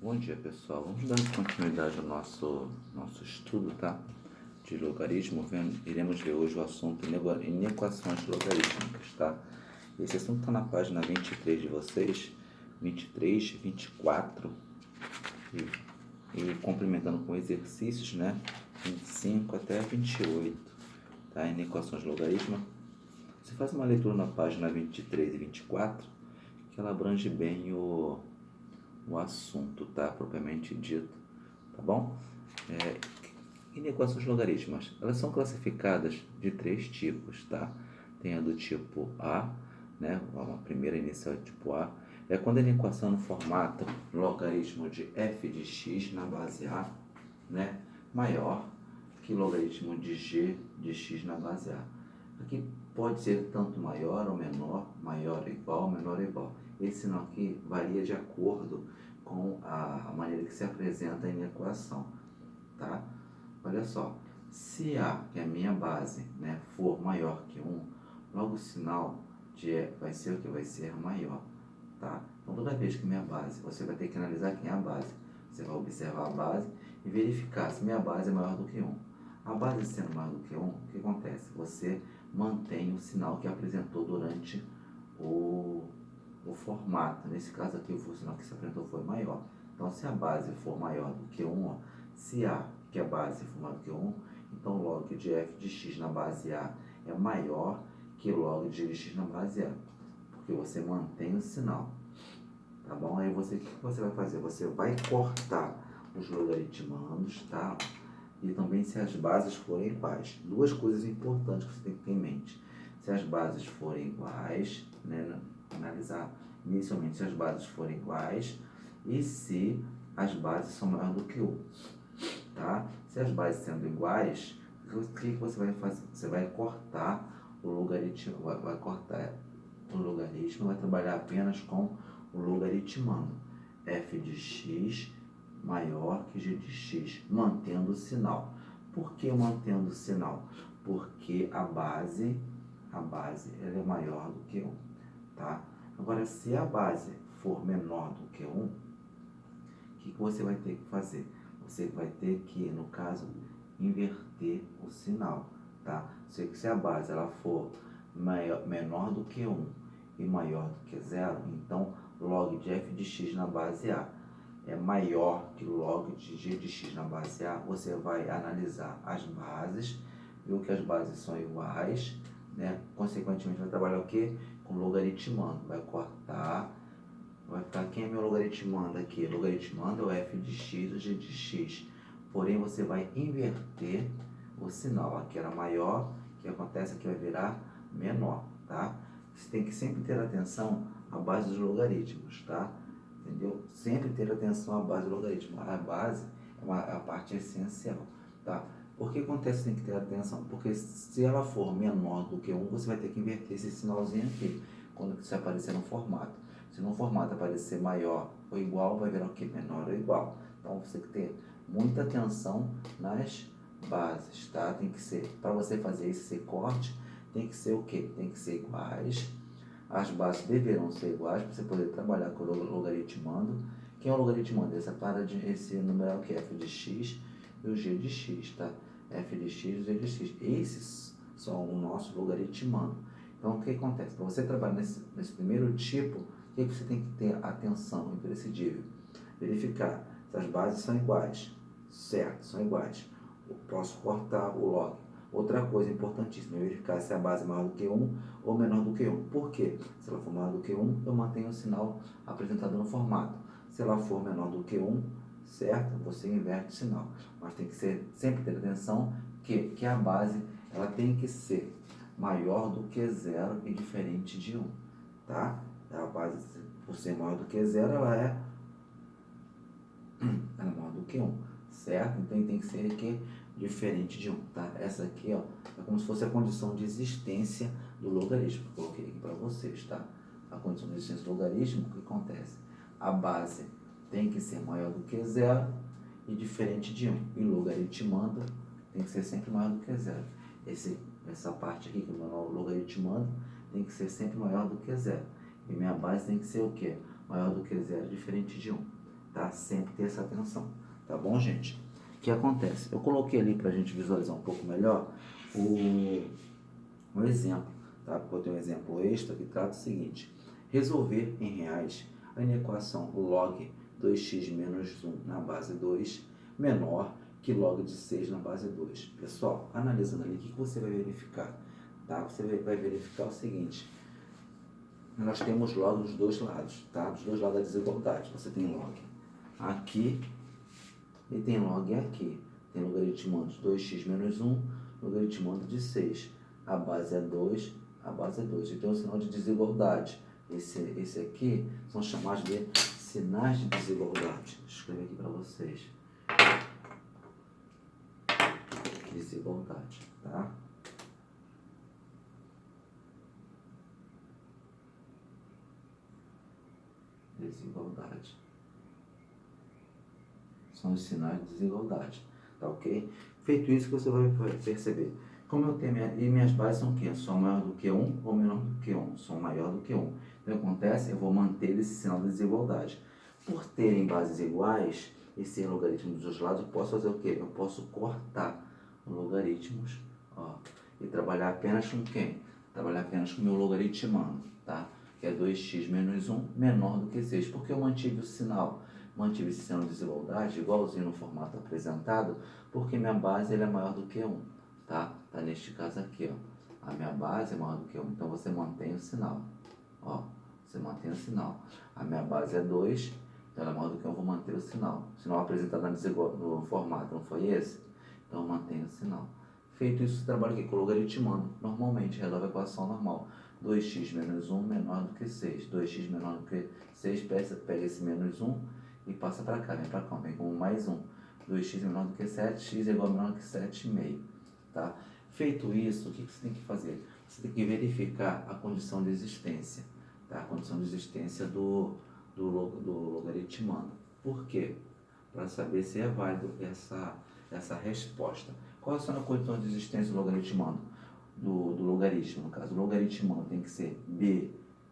Bom dia, pessoal. Vamos dar continuidade ao nosso estudo, tá? De logaritmo. Iremos ver hoje o assunto inequações logarítmicas, tá? Esse assunto está na página 23 de vocês, 23, 24 e complementando com exercícios, né? 25 até 28, tá? Inequações logarítmicas. Você faz uma leitura na página 23 e 24, que ela abrange bem o assunto, tá? Propriamente dito, tá bom? Inequações logarítmicas, elas são classificadas de 3 tipos, tá? Tem a do tipo A, né? A primeira inicial é tipo A, é quando a inequação no formato logaritmo de f de x na base A, né? Maior que logaritmo de g de x na base A. Aqui pode ser tanto maior ou menor, maior ou igual, menor ou igual. Esse sinal aqui varia de acordo com a maneira que se apresenta a inequação, tá? Olha só, se A, que é a minha base, né, for maior que 1, logo o sinal de E vai ser o que? Vai ser maior, tá? Então toda vez que minha base, você vai ter que analisar quem é a base. Você vai observar a base e verificar se minha base é maior do que 1. A base sendo maior do que 1, o que acontece? Você mantém o sinal que apresentou durante o formato. Nesse caso aqui, o sinal que se apresentou foi maior. Então, se a base for maior do que 1, ó, se A, que a base for maior do que 1, então log de f de x na base A é maior que log de g de x na base A, porque você mantém o sinal, tá bom? Aí você, o que você vai fazer? Você vai cortar os logaritmandos, tá? E também se as bases forem iguais. Duas coisas importantes que você tem que ter em mente. Se as bases forem iguais, né? Analisar inicialmente se as bases forem iguais e se as bases são maiores do que 1, tá? Se as bases sendo iguais, o que você vai fazer? Você vai cortar o logaritmo, vai cortar o logaritmo, vai trabalhar apenas com o logaritmando. F de x maior que g de x, mantendo o sinal. Por que mantendo o sinal? Porque a base ela é maior do que 1, tá? Agora, se a base for menor do que 1, o que você vai ter que fazer? Você vai ter que, no caso, inverter o sinal, tá? Se a base ela for menor do que 1 e maior do que 0, então log de f de x na base A é maior que log de g de x na base A, você vai analisar as bases, viu que as bases são iguais, né? Consequentemente vai trabalhar o quê? Com logaritmando, vai cortar, vai ficar, quem é meu logaritmando aqui? Logaritmando é o f de x, o g de x, porém você vai inverter o sinal, aqui era maior, o que acontece aqui vai virar menor, tá? Você tem que sempre ter atenção à base dos logaritmos, tá? Entendeu? Sempre ter atenção à base do logaritmo. A base é a parte essencial, tá? Por que acontece que tem que ter atenção? Porque se ela for menor do que 1, você vai ter que inverter esse sinalzinho aqui, quando isso aparecer no formato. Se no formato aparecer maior ou igual, vai virar o que? Menor ou igual. Então, você tem que ter muita atenção nas bases, tá? Tem que ser, para você fazer esse corte, tem que ser o quê? Tem que ser iguais. As bases deverão ser iguais para você poder trabalhar com o logaritmando. Quem é o logaritmando? Esse numeral que é f de x e o g de x, tá? F de x e g de x. Esses são o nosso logaritmando. Então, o que acontece? Para você trabalhar nesse primeiro tipo, o que você tem que ter atenção imprescindível? Verificar se as bases são iguais. Certo, são iguais. Eu posso cortar o log. Outra coisa importantíssima é verificar se a base é maior do que 1 ou menor do que 1. Por quê? Se ela for maior do que 1, eu mantenho o sinal apresentado no formato. Se ela for menor do que 1, certo? Você inverte o sinal. Mas tem que sempre ter atenção que a base ela tem que ser maior do que 0 e diferente de 1. Tá? A base, por ser maior do que 0, ela é maior do que 1. Certo? Então tem que ser aqui diferente de 1, tá? Essa aqui, ó, é como se fosse a condição de existência do logaritmo. Eu coloquei aqui para vocês, tá? A condição de existência do logaritmo, o que acontece? A base tem que ser maior do que 0 e diferente de 1. E logaritmando tem que ser sempre maior do que 0. Essa parte aqui, que é o logaritmando, tem que ser sempre maior do que 0. E minha base tem que ser o quê? Maior do que 0, diferente de 1. tá? Sempre ter essa atenção, tá bom, gente? O que acontece? Eu coloquei ali para a gente visualizar um pouco melhor um exemplo, tá? Porque eu tenho um exemplo extra que trata o seguinte: resolver em reais a equação log 2x menos 1 na base 2 menor que log de 6 na base 2. Pessoal, analisando ali, o que você vai verificar? Tá? Você vai verificar o seguinte: nós temos log dos dois lados, tá? Dos dois lados da desigualdade. Você tem log aqui e tem log aqui. Tem logaritmando de 2x menos 1, logaritmando de 6. A base é 2, a base é 2. E tem um sinal de desigualdade. Esse aqui são chamados de sinais de desigualdade. Deixa eu escrever aqui para vocês. Desigualdade, tá? Desigualdade. São os sinais de desigualdade, tá ok? Feito isso, que você vai perceber. Como eu tenho minhas bases são o quê? São maior do que 1 ou menor do que 1? São maior do que 1. Então, o que acontece? Eu vou manter esse sinal de desigualdade. Por terem bases iguais, esse logaritmo dos dois lados, eu posso fazer o quê? Eu posso cortar os logaritmos, ó, e trabalhar apenas com quem? Trabalhar apenas com o meu logaritmando, tá? Que é 2x menos 1 menor do que 6. Porque eu mantive o sinal? Mantive esse sinal de desigualdade igualzinho no formato apresentado, porque minha base ele é maior do que 1, tá? Tá neste caso aqui, ó. A minha base é maior do que 1, então você mantém o sinal, ó. Você mantém o sinal. A minha base é 2, então ela é maior do que 1, eu vou manter o sinal. O sinal apresentado no formato não foi esse? Então eu mantenho o sinal. Feito isso, você trabalha aqui com logaritmando. Normalmente, resolve a equação normal. 2x menos 1 menor do que 6. 2x menor do que 6, pega esse menos 1 e passa para cá, vem para cá, vem com mais 1. 2x é menor do que 7, x é igual a menor do que 7,5. Tá? Feito isso, o que você tem que fazer? Você tem que verificar a condição de existência. Tá? A condição de existência do logaritmando. Por quê? Para saber se é válido essa resposta. Qual é a condição de existência do logaritmando? Do logaritmo, no caso. O logaritmando tem que ser b,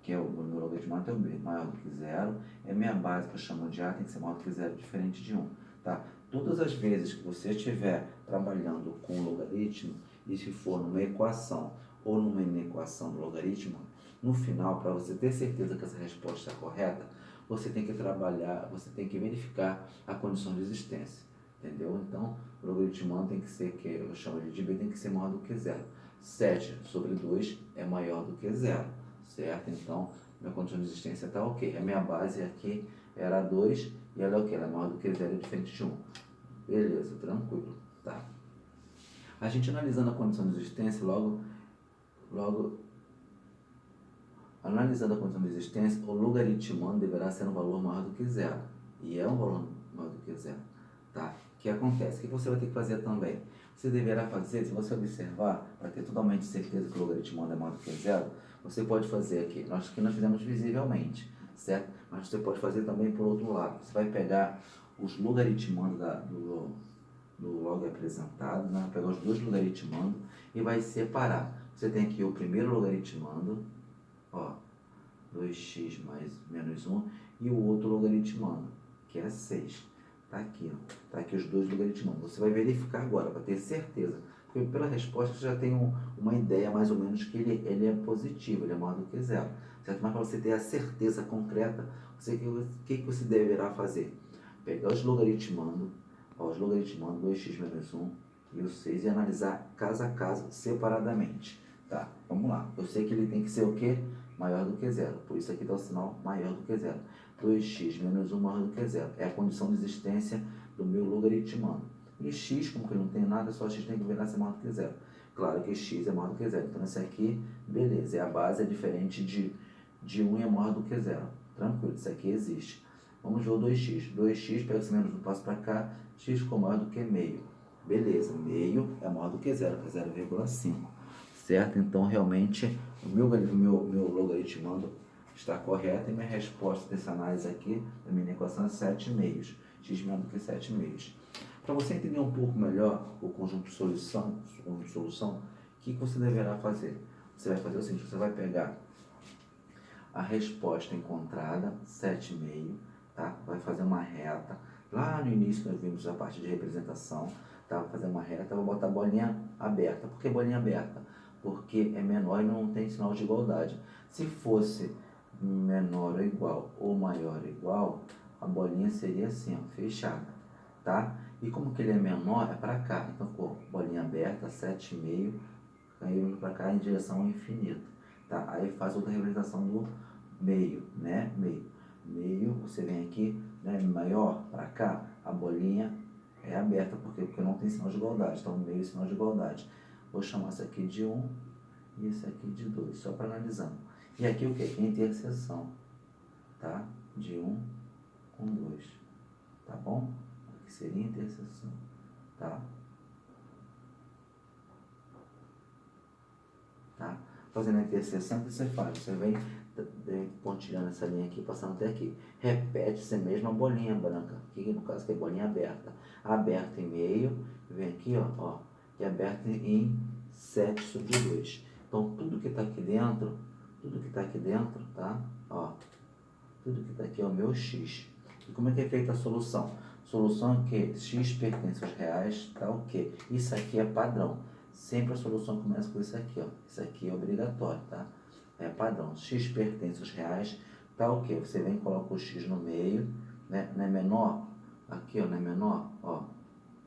que é o meu logaritmando é o b, maior do que 0. É minha base, que eu chamo de a, tem que ser maior do que 0, diferente de 1. Tá? Todas as vezes que você estiver trabalhando com logaritmo, e se for numa equação ou numa inequação do logaritmo, no final, para você ter certeza que essa resposta é correta, você tem que trabalhar, você tem que verificar a condição de existência. Entendeu? Então, o logaritmando tem que ser, que eu chamo de b, tem que ser maior do que 0. 7 sobre 2 é maior do que 0, certo? Então, minha condição de existência está ok. A minha base aqui era 2 e ela é o que? Ela é maior do que 0, é diferente de 1. Beleza, tranquilo, tá? A gente analisando a condição de existência, logo analisando a condição de existência, o logaritmando deverá ser um valor maior do que 0. E é um valor maior do que 0, tá? O que acontece? O que você vai ter que fazer também? Você deverá fazer, se você observar, para ter totalmente certeza que o logaritmando é maior do que 0, você pode fazer aqui, nós fizemos visivelmente, certo? Mas você pode fazer também por outro lado. Você vai pegar os logaritmandos do log apresentado, né? Vai pegar os dois logaritmandos e vai separar. Você tem aqui o primeiro logaritmando, ó, 2x mais menos 1, e o outro logaritmando, que é 6. Tá aqui, ó. Tá aqui os dois logaritmandos. Você vai verificar agora, para ter certeza. Porque pela resposta você já tem uma ideia mais ou menos que ele é positivo, ele é maior do que 0. Certo? Mas para você ter a certeza concreta, o que você deverá fazer? Pegar os logaritmandos, os logaritmandos 2x menos 1 e o 6 e analisar caso a caso separadamente. Tá, vamos lá. Eu sei que ele tem que ser o quê? Maior do que 0. Por isso aqui dá o sinal maior do que 0. 2x menos 1 maior do que 0. É a condição de existência do meu logaritmando. E x, como que eu não tenho nada, só x tem que virar ser maior do que 0. Claro que x é maior do que 0. Então, esse aqui, beleza. E a base é diferente de 1 e é maior do que 0. Tranquilo, isso aqui existe. Vamos ver o 2x. 2x, pega esse menos 1, passo para cá. X ficou maior do que meio. Beleza, meio é maior do que 0, que é 0,5. Certo? Então, realmente, o meu logaritmando está correto e minha resposta dessa análise aqui, da minha equação, é 7,5. X menor do que 7,5. Para você entender um pouco melhor o conjunto de solução, o que você deverá fazer? Você vai fazer o seguinte, você vai pegar a resposta encontrada, 7,5, tá? Vai fazer uma reta. Lá no início nós vimos a parte de representação, tá? Vai fazer uma reta, vou botar bolinha aberta. Por que bolinha aberta? Porque é menor e não tem sinal de igualdade. Se fosse menor ou igual ou maior ou igual, a bolinha seria assim, ó, fechada, tá? E como que ele é menor, é para cá. Então, ficou bolinha aberta, 7,5, caindo para cá em direção ao infinito, tá? Aí faz outra representação do meio, né? Meio, você vem aqui, né? Maior para cá, a bolinha é aberta, porque não tem sinal de igualdade. Então, meio é sinal de igualdade. Vou chamar esse aqui de 1 e esse aqui de 2, só para analisar. E aqui o que? Interseção, tá? De 1 com 2, tá bom? Aqui seria interseção, tá? Tá? Fazendo a interseção, o que você faz? Você vem pontilhando essa linha aqui, passando até aqui. Repete essa mesma bolinha branca, aqui no caso que é bolinha aberta. Aberta em meio, vem aqui, ó, e aberta em 7 sobre 2. Então, tudo que está aqui dentro, tá? Ó, tudo que está aqui é o meu x. E como é que é feita a solução? Solução é que x pertence aos reais, tá o quê? Isso aqui é padrão. Sempre a solução começa com isso aqui, ó. Isso aqui é obrigatório, tá? É padrão. X pertence aos reais, tá o quê? Você vem e coloca o x no meio, né? Não é menor? Aqui, ó, não é menor? Ó,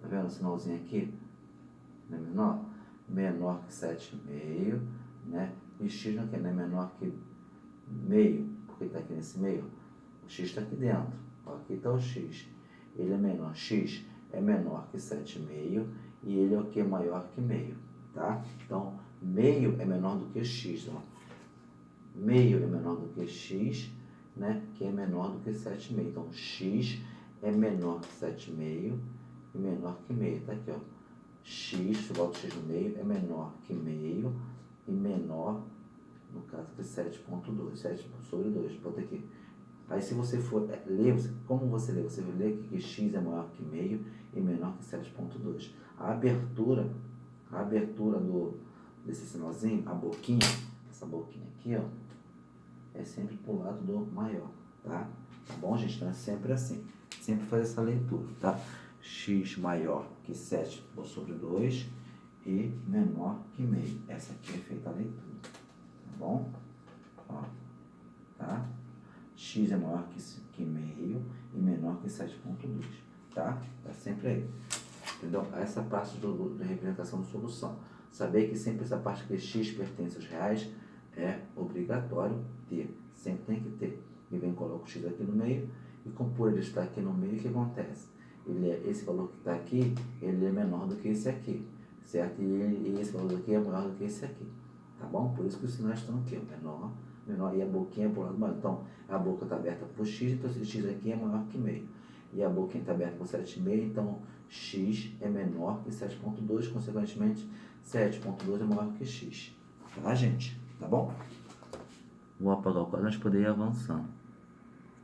tá vendo o sinalzinho aqui? Não é menor? Menor que 7,5, né? E x não é menor que meio, porque está aqui nesse meio. O x está aqui dentro. Ó, aqui está o x. Ele é menor. X é menor que 7,5 e ele é o que? Maior que meio, tá? Então, meio é menor do que x, ó. Meio é menor do que x, né? Que é menor do que 7,5. Então, x é menor que 7,5 e menor que meio. Tá aqui, ó. X, se bota o x no meio, é menor que meio e menor, no caso aqui, 7,2. 7 sobre 2. Bota aqui. Aí, se você for ler, como você lê? Você vai ler que x é maior que meio e menor que 7,2. A abertura desse sinalzinho, a boquinha, essa boquinha aqui, ó, é sempre pro lado do maior, tá? Tá bom, gente? Então é sempre assim. Sempre fazer essa leitura, tá? X maior que 7 sobre 2 e menor que meio. Essa aqui é feita a leitura, tá bom? Ó, tá? X é maior que meio e menor que 7,2, tá? Tá sempre aí. Entendeu? Essa parte da representação de solução. Saber que sempre essa parte que x pertence aos reais é obrigatório ter. Sempre tem que ter. E vem, coloca o x aqui no meio. E por ele estar aqui no meio, o que acontece? Esse valor que está aqui, ele é menor do que esse aqui. Certo? E esse valor aqui é maior do que esse aqui. Tá bom? Por isso que os sinais estão aqui. Ó, menor. E a boquinha é para o lado maior. Então, a boca está aberta por x, então esse x aqui é maior que meio. E a boquinha está aberta por 7,5, então x é menor que 7,2, consequentemente 7,2 é maior que x. Tá, gente? Tá bom? Vou apagar o quadro para poder ir avançando.